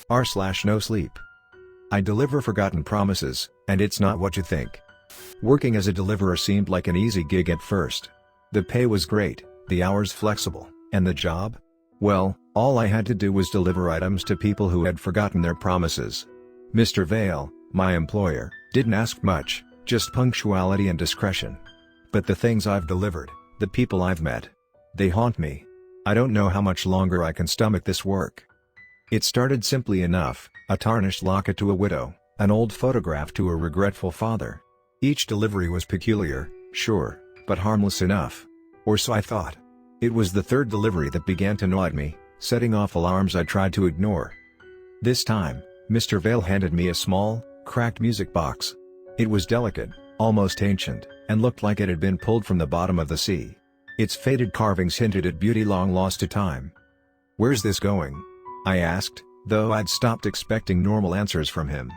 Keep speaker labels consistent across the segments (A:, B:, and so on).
A: r/NoSleep. I deliver forgotten promises, and it's not what you think. Working as a deliverer seemed like an easy gig at first. The pay was great, the hours flexible, and the job? Well, all I had to do was deliver items to people who had forgotten their promises. Mr. Vale, my employer, didn't ask much, just punctuality and discretion. But the things I've delivered, the people I've met, they haunt me. I don't know how much longer I can stomach this work. It started simply enough, a tarnished locket to a widow, an old photograph to a regretful father. Each delivery was peculiar, sure, but harmless enough. Or so I thought. It was the third delivery that began to gnaw at me, setting off alarms I tried to ignore. This time, Mr. Vale handed me a small, cracked music box. It was delicate, almost ancient, and looked like it had been pulled from the bottom of the sea. Its faded carvings hinted at beauty long lost to time. "Where's this going?" I asked, though I'd stopped expecting normal answers from him.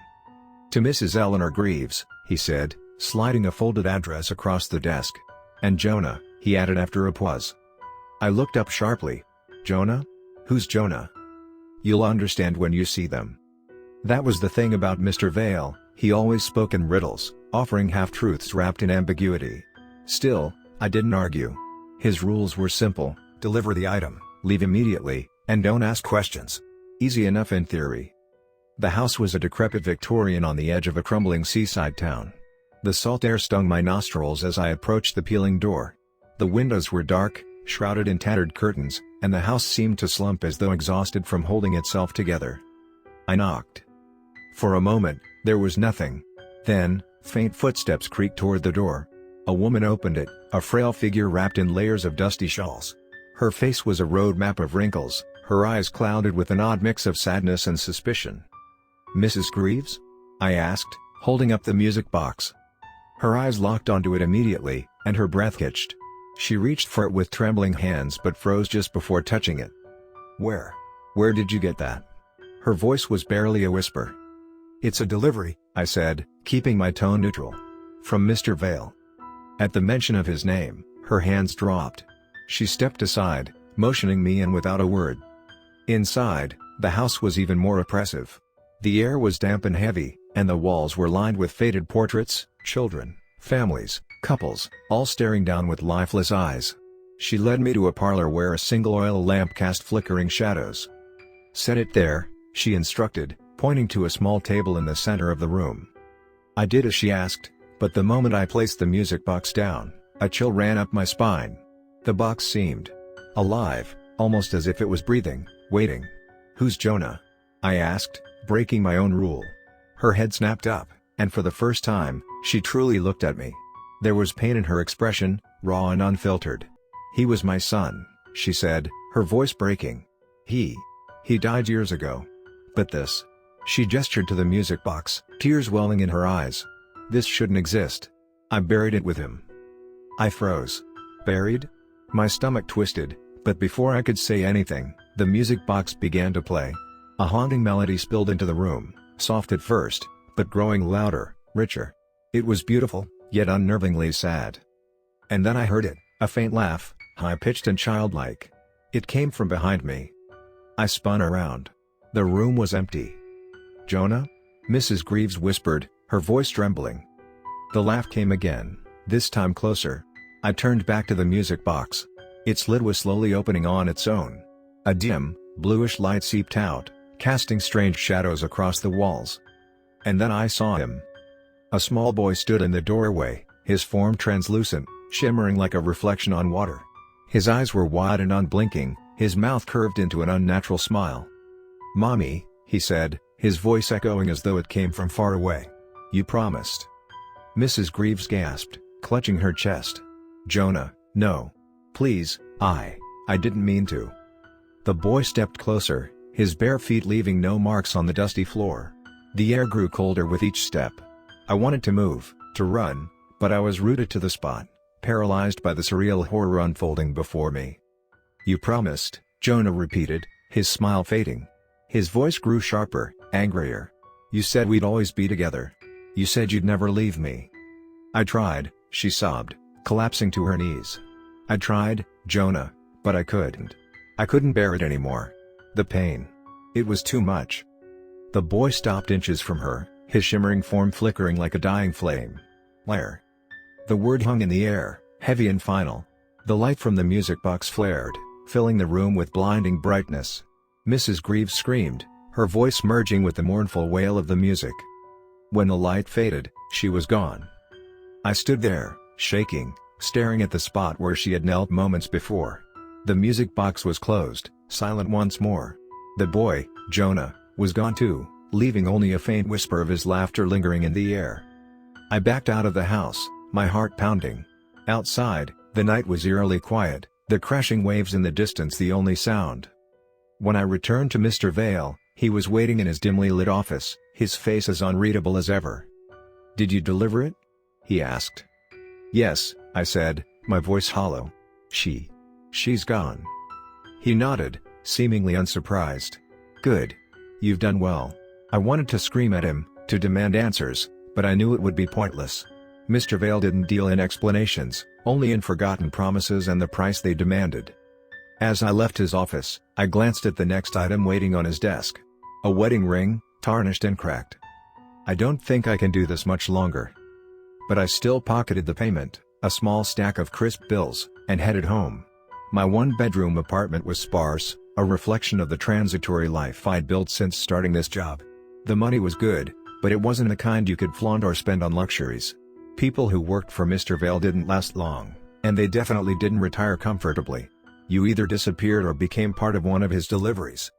A: "To Mrs. Eleanor Greaves," he said, sliding a folded address across the desk. "And Jonah," he added after a pause. I looked up sharply. "Jonah? Who's Jonah?" "You'll understand when you see them." That was the thing about Mr. Vale, he always spoke in riddles, offering half-truths wrapped in ambiguity. Still, I didn't argue. His rules were simple: deliver the item, leave immediately, and don't ask questions. Easy enough in theory. The house was a decrepit Victorian on the edge of a crumbling seaside town. The salt air stung my nostrils as I approached the peeling door. The windows were dark, shrouded in tattered curtains, and the house seemed to slump as though exhausted from holding itself together. I knocked. For a moment, there was nothing. Then, faint footsteps creaked toward the door. A woman opened it, a frail figure wrapped in layers of dusty shawls. Her face was a road map of wrinkles, her eyes clouded with an odd mix of sadness and suspicion. "Mrs. Greaves?" I asked, holding up the music box. Her eyes locked onto it immediately, and her breath hitched. She reached for it with trembling hands but froze just before touching it. Where did you get that?" Her voice was barely a whisper. "It's a delivery," I said, keeping my tone neutral. "From Mr. Vale." At the mention of his name, her hands dropped. She stepped aside, motioning me in without a word. Inside, the house was even more oppressive. The air was damp and heavy, and the walls were lined with faded portraits, children, families, couples, all staring down with lifeless eyes. She led me to a parlor where a single oil lamp cast flickering shadows. "Set it there," she instructed, pointing to a small table in the center of the room. I did as she asked, but the moment I placed the music box down, a chill ran up my spine. The box seemed alive, almost as if it was breathing, waiting. "Who's Jonah?" I asked, breaking my own rule. Her head snapped up, and for the first time, she truly looked at me. There was pain in her expression, raw and unfiltered. "He was my son," she said, her voice breaking. He died years ago. But this." She gestured to the music box, tears welling in her eyes. "This shouldn't exist. I buried it with him." I froze. Buried? My stomach twisted, but before I could say anything, the music box began to play. A haunting melody spilled into the room, soft at first, but growing louder, richer. It was beautiful, yet unnervingly sad. And then I heard it, a faint laugh, high-pitched and childlike. It came from behind me. I spun around. The room was empty. "Jonah?" Mrs. Greaves whispered, her voice trembling. The laugh came again, this time closer. I turned back to the music box. Its lid was slowly opening on its own. A dim, bluish light seeped out, casting strange shadows across the walls. And then I saw him. A small boy stood in the doorway, his form translucent, shimmering like a reflection on water. His eyes were wide and unblinking, his mouth curved into an unnatural smile. "Mommy," he said, his voice echoing as though it came from far away. "You promised." Mrs. Greaves gasped, clutching her chest. "Jonah, no. Please, I didn't mean to." The boy stepped closer, his bare feet leaving no marks on the dusty floor. The air grew colder with each step. I wanted to move, to run, but I was rooted to the spot, paralyzed by the surreal horror unfolding before me. "You promised," Jonah repeated, his smile fading. His voice grew sharper, angrier. "You said we'd always be together. You said you'd never leave me." "I tried," she sobbed, collapsing to her knees. "I tried, Jonah, but I couldn't. I couldn't bear it anymore. The pain. It was too much." The boy stopped inches from her, his shimmering form flickering like a dying flame. Where? The word hung in the air, heavy and final. The light from the music box flared, filling the room with blinding brightness. Mrs. Greaves screamed, her voice merging with the mournful wail of the music. When the light faded, she was gone. I stood there, shaking, staring at the spot where she had knelt moments before. The music box was closed, silent once more. The boy, Jonah, was gone too, leaving only a faint whisper of his laughter lingering in the air. I backed out of the house, my heart pounding. Outside, the night was eerily quiet, the crashing waves in the distance the only sound. When I returned to Mr. Vale, he was waiting in his dimly lit office, his face as unreadable as ever. "Did you deliver it?" he asked. "Yes," I said, my voice hollow. She's gone." He nodded, seemingly unsurprised. "Good. You've done well." I wanted to scream at him, to demand answers, but I knew it would be pointless. Mr. Vale didn't deal in explanations, only in forgotten promises and the price they demanded. As I left his office, I glanced at the next item waiting on his desk. A wedding ring, tarnished and cracked. I don't think I can do this much longer. But I still pocketed the payment, a small stack of crisp bills, and headed home. My one-bedroom apartment was sparse, a reflection of the transitory life I'd built since starting this job. The money was good, but it wasn't the kind you could flaunt or spend on luxuries. People who worked for Mr. Vale didn't last long, and they definitely didn't retire comfortably. You either disappeared or became part of one of his deliveries.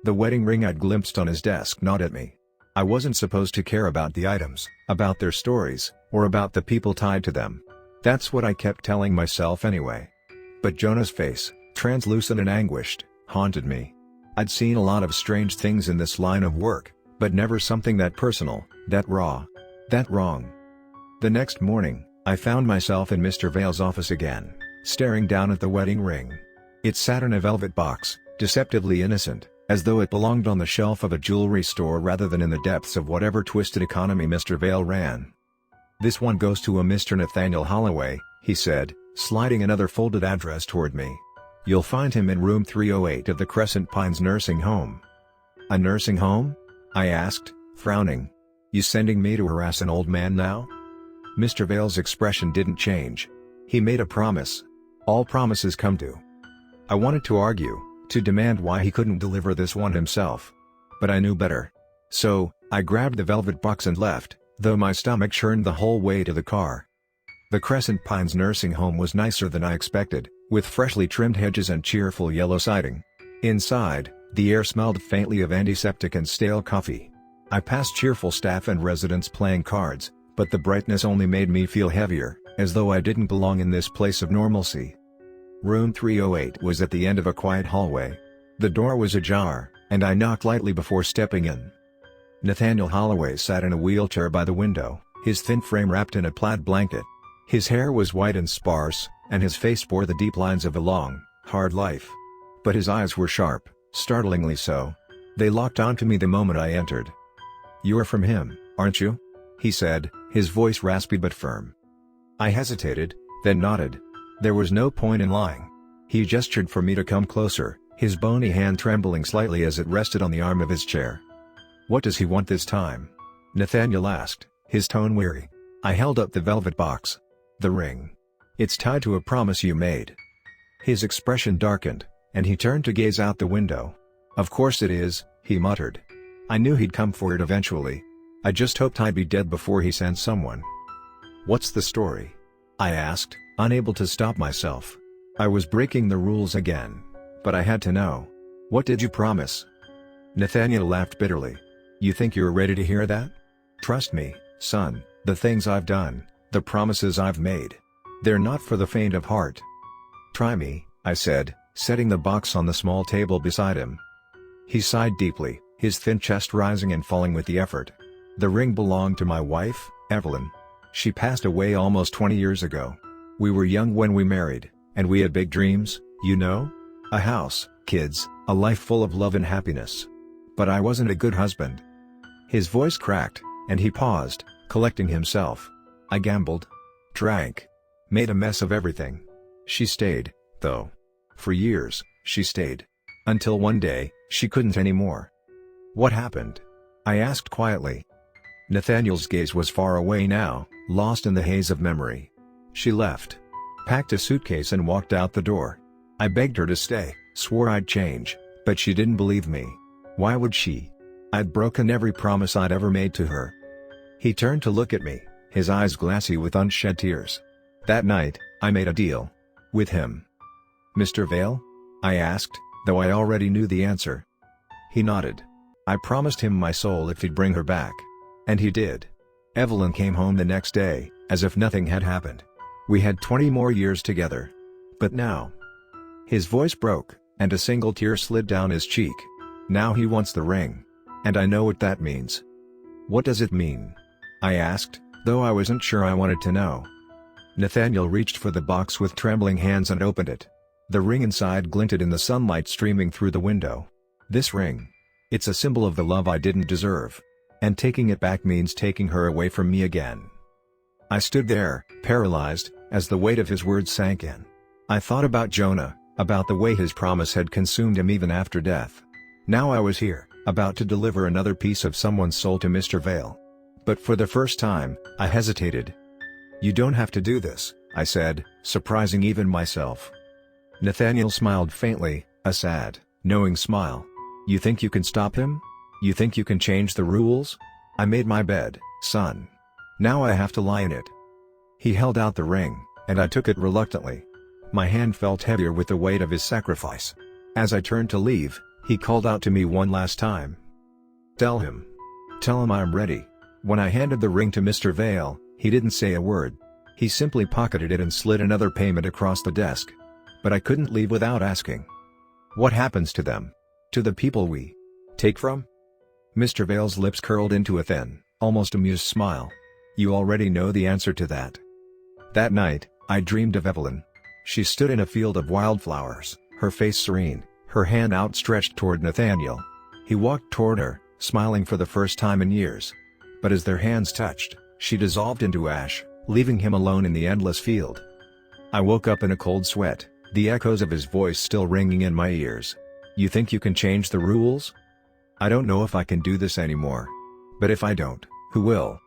A: The wedding ring I'd glimpsed on his desk gnawed at me. I wasn't supposed to care about the items, about their stories, or about the people tied to them. That's what I kept telling myself anyway. But Jonah's face, translucent and anguished, haunted me. I'd seen a lot of strange things in this line of work, but never something that personal, that raw, that wrong. The next morning, I found myself in Mr. Vale's office again, staring down at the wedding ring. It sat in a velvet box, deceptively innocent, as though it belonged on the shelf of a jewelry store rather than in the depths of whatever twisted economy Mr. Vale ran. "This one goes to a Mr. Nathaniel Holloway," he said, sliding another folded address toward me. "You'll find him in room 308 of the Crescent Pines nursing home." "A nursing home?" I asked, frowning. "You sending me to harass an old man now?" Mr. Vale's expression didn't change. He made a promise. All promises come due. I wanted to argue, to demand why he couldn't deliver this one himself. But I knew better. So, I grabbed the velvet box and left, though my stomach churned the whole way to the car. The Crescent Pines nursing home was nicer than I expected, with freshly trimmed hedges and cheerful yellow siding. Inside, the air smelled faintly of antiseptic and stale coffee. I passed cheerful staff and residents playing cards, but the brightness only made me feel heavier, as though I didn't belong in this place of normalcy. Room 308 was at the end of a quiet hallway. The door was ajar, and I knocked lightly before stepping in. Nathaniel Holloway sat in a wheelchair by the window, his thin frame wrapped in a plaid blanket. His hair was white and sparse, and his face bore the deep lines of a long, hard life. But his eyes were sharp, startlingly so. They locked onto me the moment I entered. "You're from him, aren't you?" he said, his voice raspy but firm. I hesitated, then nodded. There was no point in lying. He gestured for me to come closer, his bony hand trembling slightly as it rested on the arm of his chair. "What does he want this time?" Nathaniel asked, his tone weary. I held up the velvet box. "The ring. It's tied to a promise you made." His expression darkened, and he turned to gaze out the window. "Of course it is," he muttered. "I knew he'd come for it eventually. I just hoped I'd be dead before he sent someone." "What's the story?" I asked, unable to stop myself. I was breaking the rules again. But I had to know. "What did you promise?" Nathaniel laughed bitterly. "You think you're ready to hear that? Trust me, son, the things I've done, the promises I've made. They're not for the faint of heart." "Try me," I said, setting the box on the small table beside him. He sighed deeply, his thin chest rising and falling with the effort. "The ring belonged to my wife, Evelyn. She passed away almost 20 years ago. We were young when we married, and we had big dreams, you know? A house, kids, a life full of love and happiness. But I wasn't a good husband." His voice cracked, and he paused, collecting himself. "I gambled. Drank. Made a mess of everything. She stayed, though. For years, she stayed. Until one day, she couldn't anymore." "What happened?" I asked quietly. Nathaniel's gaze was far away now, lost in the haze of memory. She left, packed a suitcase and walked out the door. I begged her to stay, swore I'd change, but she didn't believe me. Why would she? I'd broken every promise I'd ever made to her. He turned to look at me, his eyes glassy with unshed tears. That night, I made a deal. With him. Mr. Vale? I asked, though I already knew the answer. He nodded. I promised him my soul if he'd bring her back. And he did. Evelyn came home the next day, as if nothing had happened. We had 20 more years together. But now. His voice broke, and a single tear slid down his cheek. Now he wants the ring. And I know what that means. What does it mean? I asked, though I wasn't sure I wanted to know. Nathaniel reached for the box with trembling hands and opened it. The ring inside glinted in the sunlight streaming through the window. This ring. It's a symbol of the love I didn't deserve. And taking it back means taking her away from me again. I stood there, paralyzed, as the weight of his words sank in. I thought about Jonah, about the way his promise had consumed him even after death. Now I was here, about to deliver another piece of someone's soul to Mr. Vale. But for the first time, I hesitated. You don't have to do this, I said, surprising even myself. Nathaniel smiled faintly, a sad, knowing smile. You think you can stop him? You think you can change the rules? I made my bed, son. Now I have to lie in it. He held out the ring, and I took it reluctantly. My hand felt heavier with the weight of his sacrifice. As I turned to leave, he called out to me one last time. Tell him. Tell him I'm ready. When I handed the ring to Mr. Vale, he didn't say a word. He simply pocketed it and slid another payment across the desk. But I couldn't leave without asking. What happens to them? To the people we take from? Mr. Vale's lips curled into a thin, almost amused smile. You already know the answer to that. That night, I dreamed of Evelyn. She stood in a field of wildflowers, her face serene, her hand outstretched toward Nathaniel. He walked toward her, smiling for the first time in years. But as their hands touched, she dissolved into ash, leaving him alone in the endless field. I woke up in a cold sweat, the echoes of his voice still ringing in my ears. You think you can change the rules? I don't know if I can do this anymore. But if I don't, who will?